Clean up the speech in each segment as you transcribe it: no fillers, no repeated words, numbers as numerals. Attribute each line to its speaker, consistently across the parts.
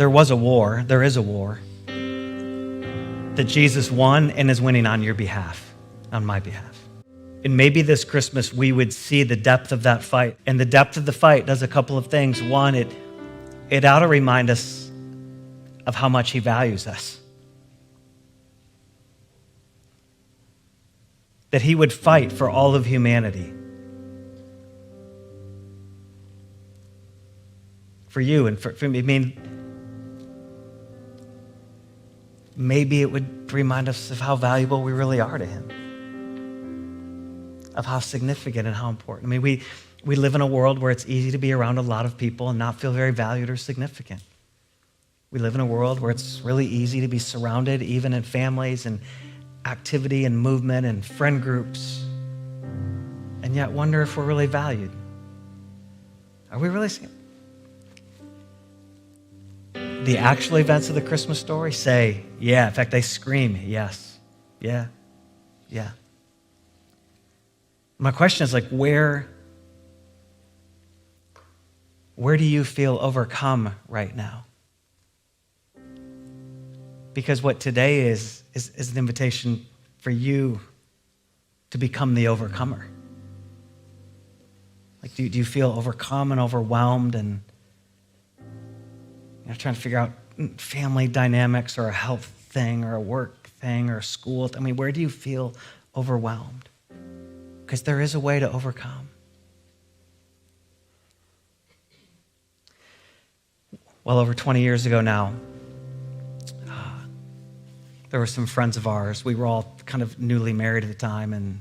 Speaker 1: there was a war, there is a war that Jesus won and is winning on your behalf, on my behalf. And maybe this Christmas we would see the depth of that fight. And the depth of the fight does a couple of things. One, it ought to remind us of how much he values us. That he would fight for all of humanity. For you and for me. I mean, maybe it would remind us of how valuable we really are to him. Of how significant and how important. I mean, we live in a world where it's easy to be around a lot of people and not feel very valued or significant. We live in a world where it's really easy to be surrounded, even in families and activity and movement and friend groups, and yet wonder if we're really valued. Are we really seeing? The actual events of the Christmas story say, yeah. In fact, they scream, yes, yeah, yeah. My question is where do you feel overcome right now? Because what today is an invitation for you to become the overcomer. Do you feel overcome and overwhelmed and trying to figure out family dynamics or a health thing or a work thing or a school? I mean, where do you feel overwhelmed? Because there is a way to overcome. Well, over 20 years ago now, there were some friends of ours. We were all kind of newly married at the time, and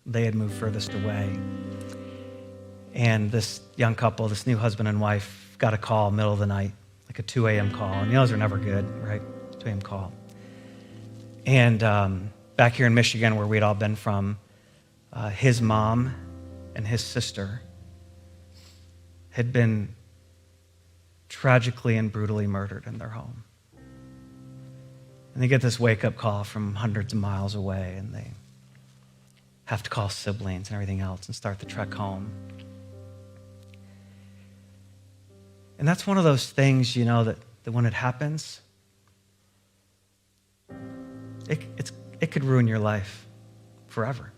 Speaker 1: they had moved furthest away. And this young couple, this new husband and wife, got a call middle of the night, like a 2 a.m. call. And those are never good, right? 2 a.m. call. And back here in Michigan, where we'd all been from, his mom and his sister had been tragically and brutally murdered in their home. And they get this wake-up call from hundreds of miles away, and they have to call siblings and everything else and start the trek home. And that's one of those things, that when it happens, it could ruin your life forever.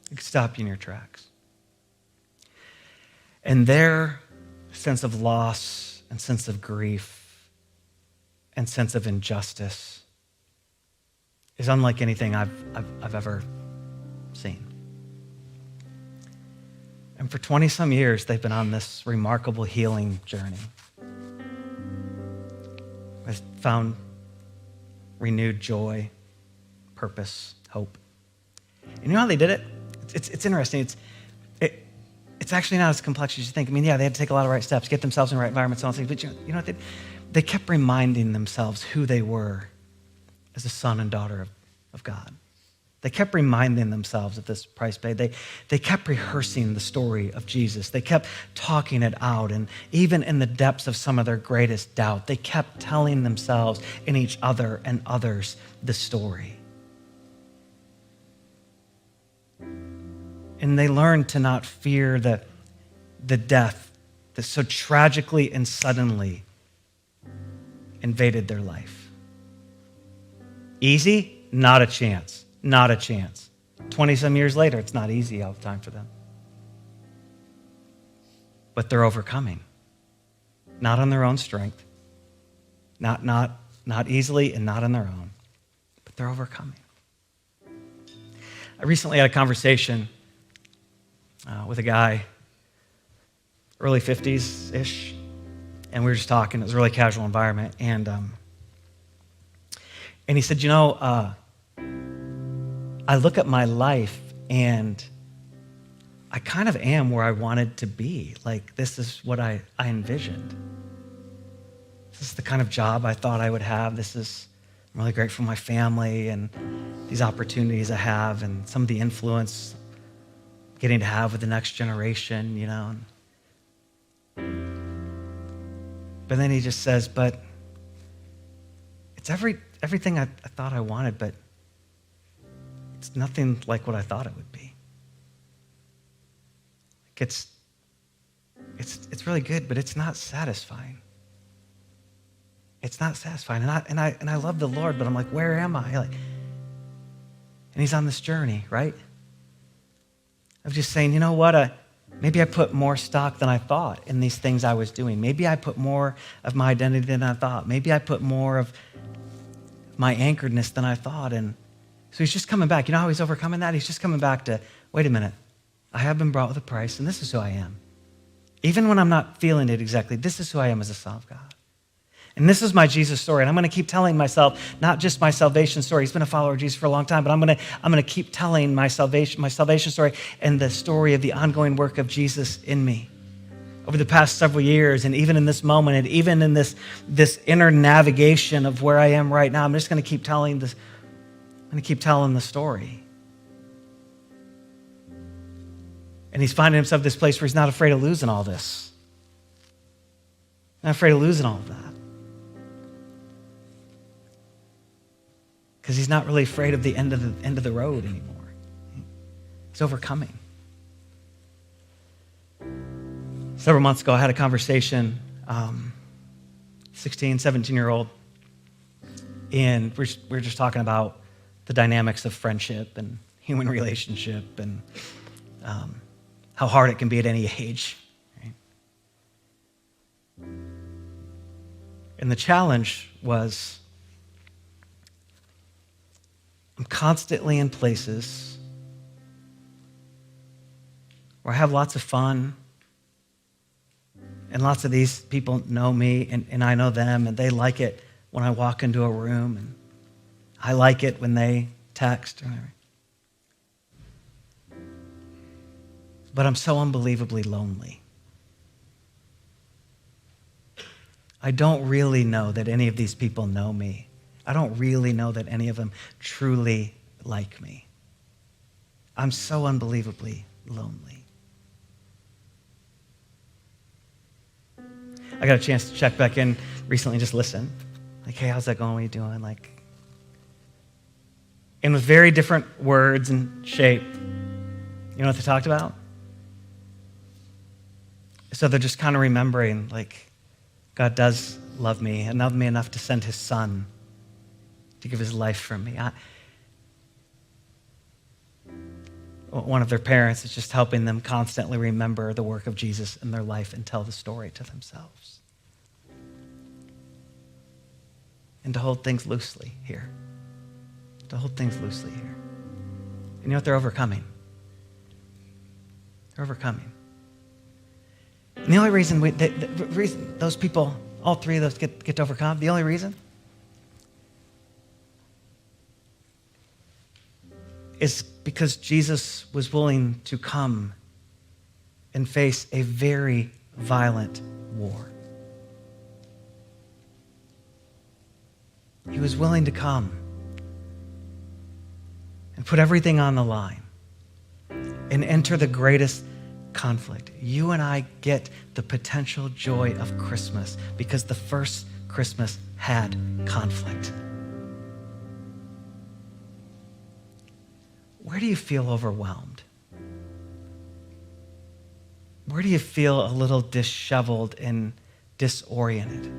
Speaker 1: It could stop you in your tracks. And their sense of loss and sense of grief and sense of injustice is unlike anything I've ever seen. And for 20-some years, they've been on this remarkable healing journey. They've found renewed joy, purpose, hope. And you know how they did it? It's interesting. It's actually not as complex as you think. I mean, yeah, they had to take a lot of right steps, get themselves in the right environments and all things, but you know what they kept reminding themselves who they were as a son and daughter of God. They kept reminding themselves of this price paid. They kept rehearsing the story of Jesus. They kept talking it out. And even in the depths of some of their greatest doubt, they kept telling themselves and each other and others the story. And they learned to not fear the death that so tragically and suddenly invaded their life. Easy? Not a chance. Not a chance. 20-some years later, it's not easy all the time for them. But they're overcoming. Not on their own strength. Not easily and not on their own. But they're overcoming. I recently had a conversation with a guy, early 50s-ish, and we were just talking. It was a really casual environment, and he said, I look at my life, and I kind of am where I wanted to be. This is what I envisioned. This is the kind of job I thought I would have. I'm really grateful for my family and these opportunities I have and some of the influence getting to have with the next generation, But then he just says, but it's everything I thought I wanted, but it's nothing like what I thought it would be. It's really good, but it's not satisfying. It's not satisfying. And I love the Lord, but I'm like, where am I? Like, and he's on this journey, right? Of just saying, you know what? Maybe I put more stock than I thought in these things I was doing. Maybe I put more of my identity than I thought. Maybe I put more of my anchoredness than I thought. And so he's just coming back. You know how he's overcoming that? He's just coming back to, wait a minute. I have been brought with a price, and this is who I am. Even when I'm not feeling it exactly, this is who I am as a son of God. And this is my Jesus story. And I'm going to keep telling myself, not just my salvation story. He's been a follower of Jesus for a long time, but I'm going to keep telling my salvation story and the story of the ongoing work of Jesus in me over the past several years, and even in this moment, and even in this inner navigation of where I am right now. I'm just going to keep telling this. I'm going to keep telling the story. And he's finding himself this place where he's not afraid of losing all this. Not afraid of losing all of that. Because he's not really afraid of the end of the road anymore. He's overcoming. Several months ago, I had a conversation, 16, 17-year-old, and we're just talking about the dynamics of friendship and human relationship and how hard it can be at any age. Right? And the challenge was, I'm constantly in places where I have lots of fun, and lots of these people know me, and I know them, and they like it when I walk into a room, and I like it when they text or whatever. But I'm so unbelievably lonely. I don't really know that any of these people know me. I don't really know that any of them truly like me. I'm so unbelievably lonely. I got a chance to check back in recently, just listen. Like, hey, how's that going? What are you doing? Like, and with very different words and shape. You know what they talked about? So they're just kind of remembering, like, God does love me and loved me enough to send his son to give his life for me. One of their parents is just helping them constantly remember the work of Jesus in their life and tell the story to themselves. And to hold things loosely here. To hold things loosely here. And you know what? They're overcoming. They're overcoming. And the only reason, the reason those people, all three of those get to overcome, the only reason is because Jesus was willing to come and face a very violent war. He was willing to come and put everything on the line and enter the greatest conflict. You and I get the potential joy of Christmas because the first Christmas had conflict. Where do you feel overwhelmed? Where do you feel a little disheveled and disoriented?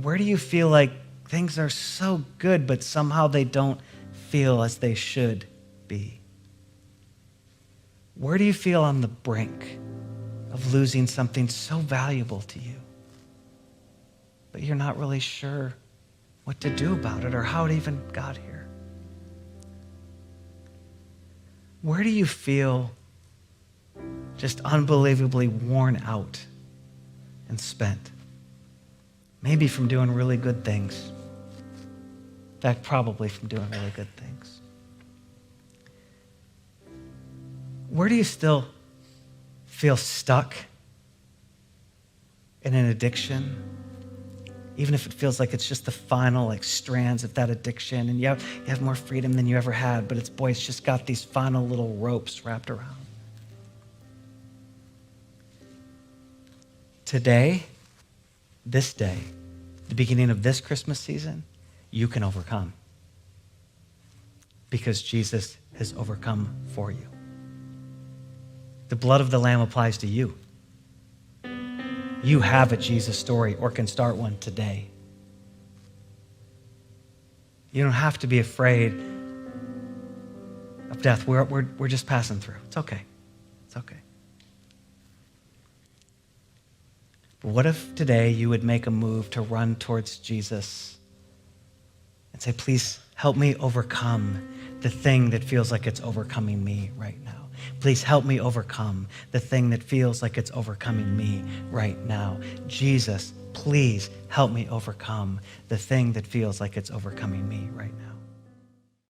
Speaker 1: Where do you feel like things are so good, but somehow they don't feel as they should be? Where do you feel on the brink of losing something so valuable to you, but you're not really sure what to do about it or how it even got here? Where do you feel just unbelievably worn out and spent? Maybe from doing really good things. In fact, probably from doing really good things. Where do you still feel stuck in an addiction? Even if it feels like it's just the final strands of that addiction and you have more freedom than you ever had, but it's just got these final little ropes wrapped around. Today, this day, the beginning of this Christmas season, you can overcome because Jesus has overcome for you. The blood of the Lamb applies to you. you have a Jesus story or can start one today. You don't have to be afraid of death. We're just passing through. It's okay. It's okay. But what if today you would make a move to run towards Jesus and say, please help me overcome the thing that feels like it's overcoming me right now. Please help me overcome the thing that feels like it's overcoming me right now. Jesus, please help me overcome the thing that feels like it's overcoming me right now.